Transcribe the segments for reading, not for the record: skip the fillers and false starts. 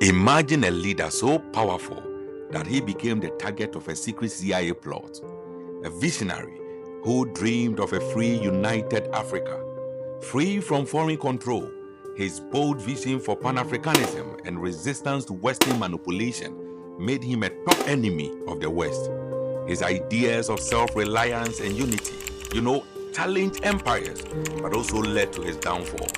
Imagine a leader so powerful that he became the target of a secret CIA plot, a visionary who dreamed of a free, united Africa, free from foreign control. His bold vision for Pan-Africanism and resistance to Western manipulation made him a top enemy of the West. His ideas of self-reliance and unity, challenged empires, but also led to his downfall.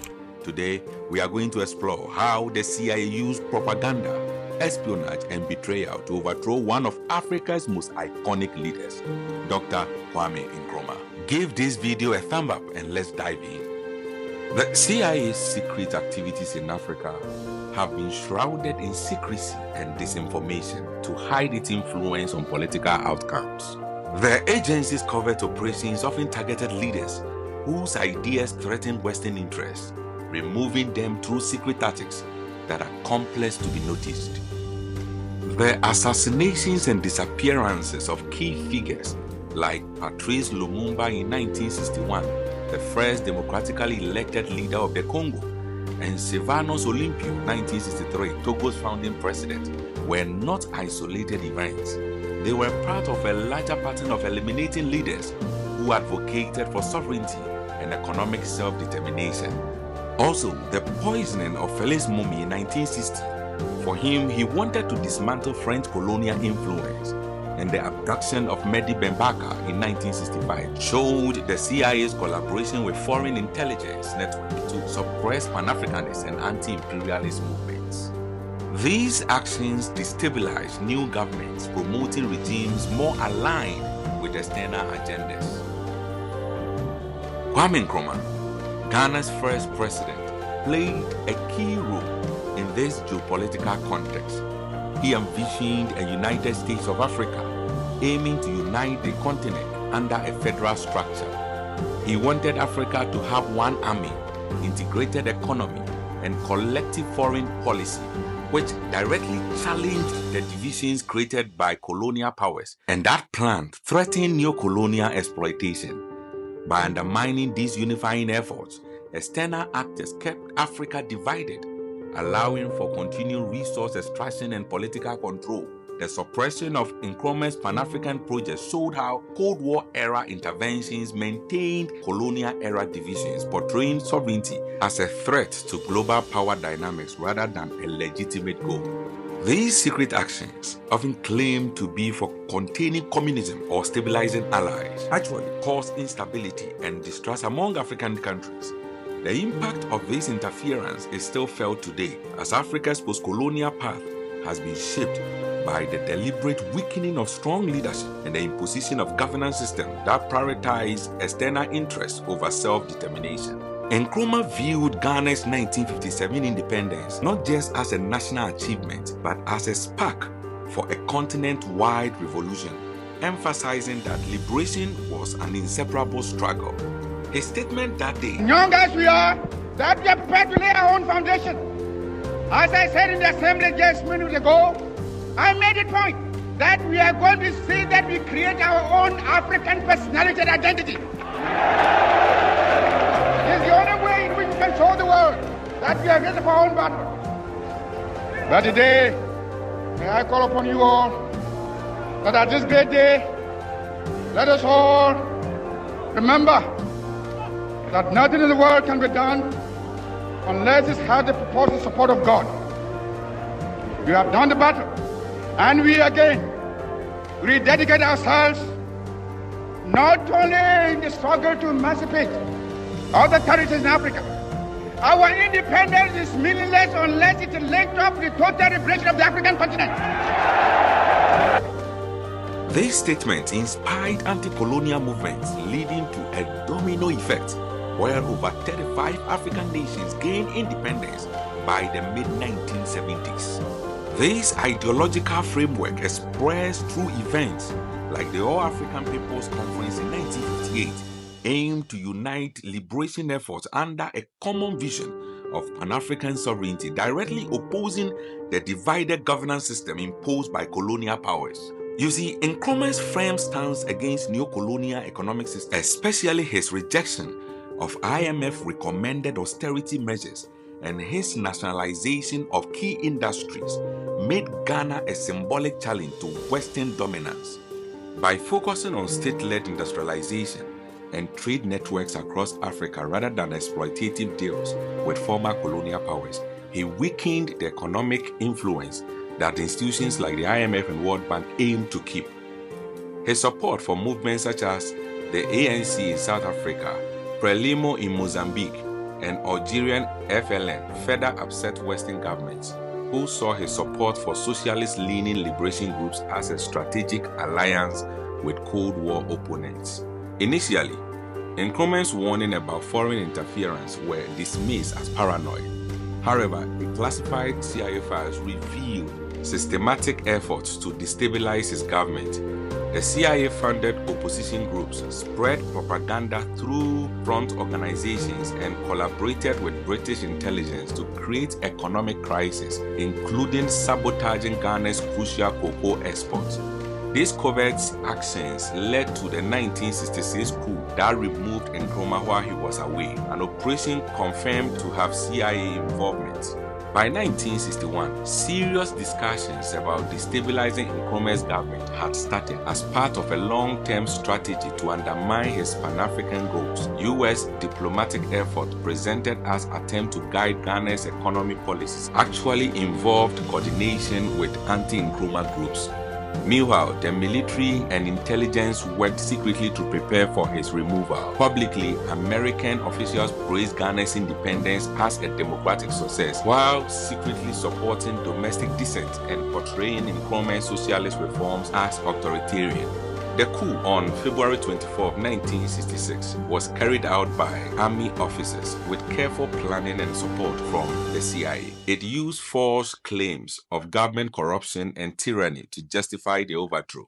Today, we are going to explore how the CIA used propaganda, espionage, and betrayal to overthrow one of Africa's most iconic leaders, Dr. Kwame Nkrumah. Give this video a thumb up and let's dive in. The CIA's secret activities in Africa have been shrouded in secrecy and disinformation to hide its influence on political outcomes. The agency's covert operations often targeted leaders whose ideas threatened Western interests, removing them through secret tactics that are complex to be noticed. The assassinations and disappearances of key figures like Patrice Lumumba in 1961, the first democratically elected leader of the Congo, and Sylvanus Olympio, 1963, Togo's founding president, were not isolated events. They were part of a larger pattern of eliminating leaders who advocated for sovereignty and economic self-determination. Also, the poisoning of Félix Moumi in 1960. For him, he wanted to dismantle French colonial influence, and the abduction of Mehdi Bembaka in 1965 showed the CIA's collaboration with foreign intelligence networks to suppress Pan-Africanist and anti-imperialist movements. These actions destabilized new governments, promoting regimes more aligned with external agendas. Kwame Nkrumah, Ghana's first president, played a key role in this geopolitical context. He envisioned a United States of Africa, aiming to unite the continent under a federal structure. He wanted Africa to have one army, integrated economy, and collective foreign policy, which directly challenged the divisions created by colonial powers. And that plan threatened neo-colonial exploitation. By undermining these unifying efforts, external actors kept Africa divided, allowing for continued resource extraction and political control. The suppression of Nkrumah's Pan-African project showed how Cold War-era interventions maintained colonial-era divisions, portraying sovereignty as a threat to global power dynamics rather than a legitimate goal. These secret actions, often claimed to be for containing communism or stabilizing allies, actually caused instability and distrust among African countries. The impact of this interference is still felt today, as Africa's post-colonial path has been shaped by the deliberate weakening of strong leadership and the imposition of governance systems that prioritize external interests over self-determination. Nkrumah viewed Ghana's 1957 independence not just as a national achievement, but as a spark for a continent-wide revolution, emphasizing that liberation was an inseparable struggle. His statement that day, young as we are, that we are prepared to lay our own foundation. As I said in the assembly just minutes ago, I made a point that we are going to see that we create our own African personality and identity. It's the only way in which we can show the world that we are ready for our own battle. But today, may I call upon you all that at this great day, let us all remember that nothing in the world can be done unless it has the purported support of God. We have done the battle, and we again rededicate ourselves not only in the struggle to emancipate other territories in Africa. Our independence is meaningless unless it is linked up with the total liberation of the African continent. This statement inspired anti-colonial movements, leading to a domino effect where over 35 African nations gained independence by the mid-1970s. This ideological framework expressed through events like the All-African People's Conference in 1958 aimed to unite liberation efforts under a common vision of Pan-African sovereignty, directly opposing the divided governance system imposed by colonial powers. You see, Nkrumah's firm stance against neo-colonial economic systems, especially his rejection of IMF-recommended austerity measures, and his nationalization of key industries made Ghana a symbolic challenge to Western dominance. By focusing on state-led industrialization and trade networks across Africa rather than exploitative deals with former colonial powers, he weakened the economic influence that institutions like the IMF and World Bank aimed to keep. His support for movements such as the ANC in South Africa, Frelimo in Mozambique, and Algerian FLN further upset Western governments, who saw his support for socialist-leaning liberation groups as a strategic alliance with Cold War opponents. Initially, Nkrumah's warning about foreign interference were dismissed as paranoid. However, the classified CIA files revealed systematic efforts to destabilize his government. The CIA-funded opposition groups spread propaganda through front organizations and collaborated with British intelligence to create economic crisis, including sabotaging Ghana's crucial cocoa exports. These covert actions led to the 1966 coup that removed Nkrumah while he was away, an operation confirmed to have CIA involvement. By 1961, serious discussions about destabilizing Nkrumah's government had started as part of a long-term strategy to undermine his Pan-African goals. U.S. diplomatic effort presented as attempt to guide Ghana's economy policies actually involved coordination with anti-Nkrumah groups. Meanwhile, the military and intelligence worked secretly to prepare for his removal. Publicly, American officials praised Ghana's independence as a democratic success, while secretly supporting domestic dissent and portraying Nkrumah's socialist reforms as authoritarian. The coup on February 24, 1966 was carried out by army officers with careful planning and support from the CIA. It used false claims of government corruption and tyranny to justify the overthrow.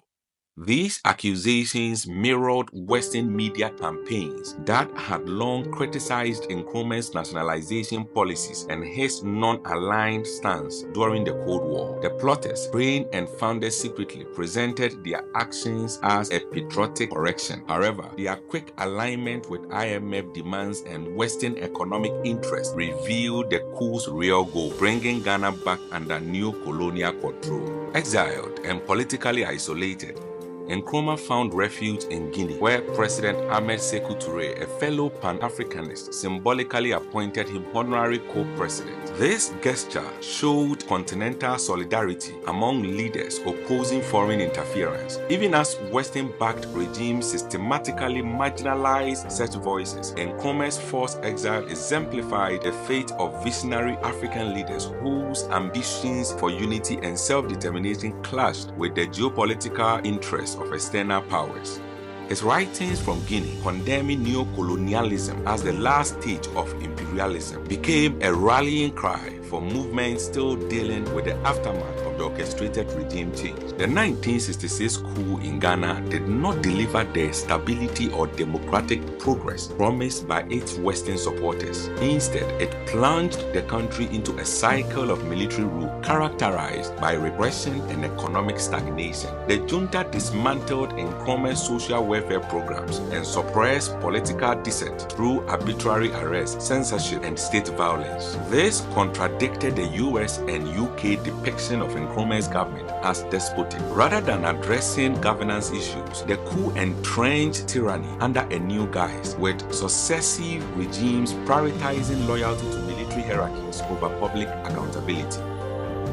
These accusations mirrored Western media campaigns that had long criticized Nkrumah's nationalization policies and his non-aligned stance during the Cold War. The plotters, trained and founded secretly, presented their actions as a patriotic correction. However, their quick alignment with IMF demands and Western economic interests revealed the coup's real goal, bringing Ghana back under new colonial control. Exiled and politically isolated, Nkrumah found refuge in Guinea, where President Ahmed Sékou Touré, a fellow Pan-Africanist, symbolically appointed him honorary co-president. This gesture showed continental solidarity among leaders opposing foreign interference. Even as Western-backed regimes systematically marginalized such voices, Nkrumah's forced exile exemplified the fate of visionary African leaders whose ambitions for unity and self-determination clashed with the geopolitical interests of external powers. His writings from Guinea condemning neo-colonialism as the last stage of imperialism became a rallying cry for movements still dealing with the aftermath of the orchestrated regime change. The 1966 coup in Ghana did not deliver the stability or democratic progress promised by its Western supporters. Instead, it plunged the country into a cycle of military rule characterized by repression and economic stagnation. The junta dismantled Nkrumah's social welfare programs and suppressed political dissent through arbitrary arrest, censorship, and state violence. This contradicted the US and UK depiction of Nkrumah's government as despotic. Rather than addressing governance issues, the coup entrenched tyranny under a new guise, with successive regimes prioritizing loyalty to military hierarchies over public accountability.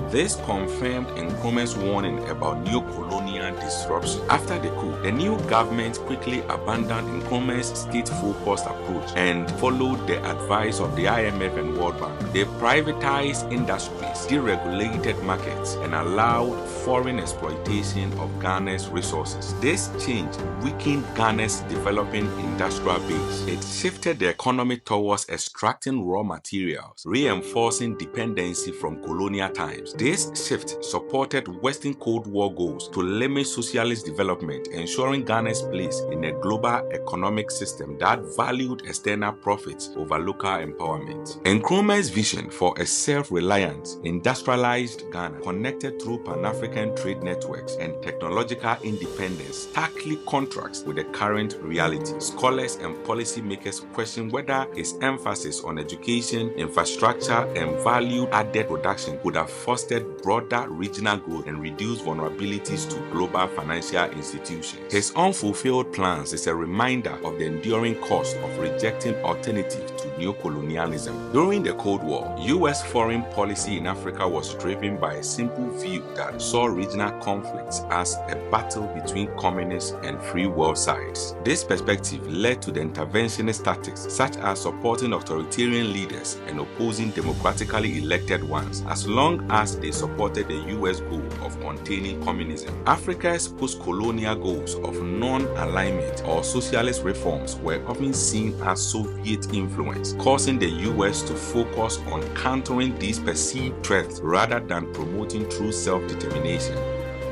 This confirmed Nkrumah's warning about new colonial disruption. After the coup, the new government quickly abandoned Nkrumah's state-focused approach and followed the advice of the IMF and World Bank. They privatized industries, deregulated markets, and allowed foreign exploitation of Ghana's resources. This change weakened Ghana's developing industrial base. It shifted the economy towards extracting raw materials, reinforcing dependency from colonial times. This shift supported Western Cold War goals to limit socialist development, ensuring Ghana's place in a global economic system that valued external profits over local empowerment. Nkrumah's vision for a self-reliant, industrialized Ghana connected through Pan-African trade networks and technological independence starkly contrasts with the current reality. Scholars and policymakers question whether his emphasis on education, infrastructure, and value-added production could have fostered broader regional growth and reduced vulnerabilities to global financial institutions. His unfulfilled plans is a reminder of the enduring cost of rejecting alternatives to neocolonialism. During the Cold War, U.S. foreign policy in Africa was driven by a simple view that saw regional conflicts as a battle between communist and free world sides. This perspective led to the interventionist tactics such as supporting authoritarian leaders and opposing democratically elected ones as long as they supported the U.S. goal of containing communism. Africa's post-colonial goals of non-alignment or socialist reforms were often seen as Soviet influence, causing the U.S. to focus on countering these perceived threats rather than promoting true self-determination.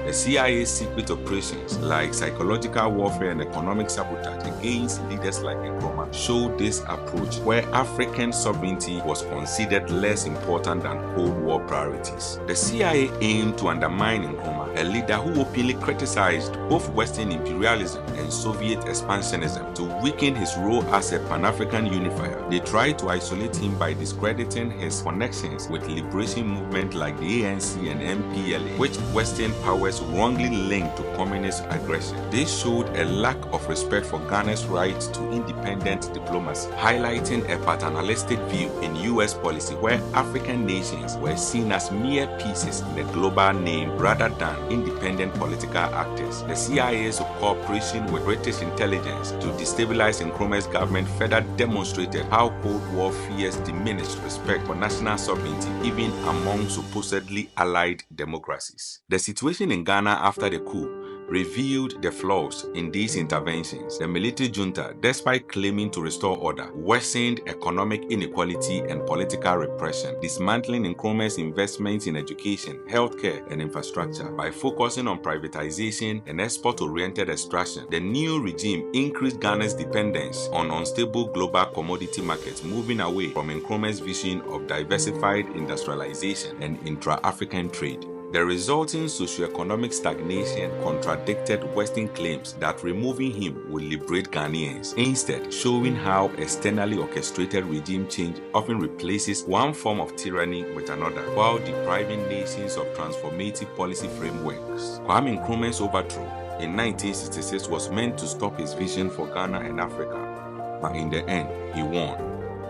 The CIA's secret operations like psychological warfare and economic sabotage against leaders like Nkrumah showed this approach where African sovereignty was considered less important than Cold War priorities. The CIA aimed to undermine Nkrumah, a leader who openly criticized both Western imperialism and Soviet expansionism, to weaken his role as a Pan-African unifier. They tried to isolate him by discrediting his connections with liberation movements like the ANC and MPLA, which Western powers wrongly linked to communist aggression. This showed a lack of respect for Ghana's right to independent diplomacy, highlighting a paternalistic view in U.S. policy where African nations were seen as mere pieces in a global name rather than independent political actors. The CIA's cooperation with British intelligence to destabilize Nkrumah's government further demonstrated how Cold War fears diminished respect for national sovereignty even among supposedly allied democracies. The situation in Ghana after the coup revealed the flaws in these interventions. The military junta, despite claiming to restore order, worsened economic inequality and political repression, dismantling Nkrumah's investments in education, healthcare, and infrastructure. By focusing on privatization and export-oriented extraction, the new regime increased Ghana's dependence on unstable global commodity markets, moving away from Nkrumah's vision of diversified industrialization and intra-African trade. The resulting socioeconomic stagnation contradicted Western claims that removing him would liberate Ghanaians, instead showing how externally orchestrated regime change often replaces one form of tyranny with another, while depriving nations of transformative policy frameworks. Kwame Nkrumah's overthrow in 1966 was meant to stop his vision for Ghana and Africa, but in the end, he won.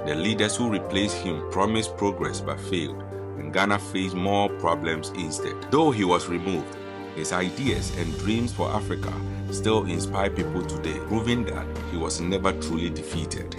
The leaders who replaced him promised progress but failed, and Ghana faced more problems instead. Though he was removed, his ideas and dreams for Africa still inspire people today, proving that he was never truly defeated.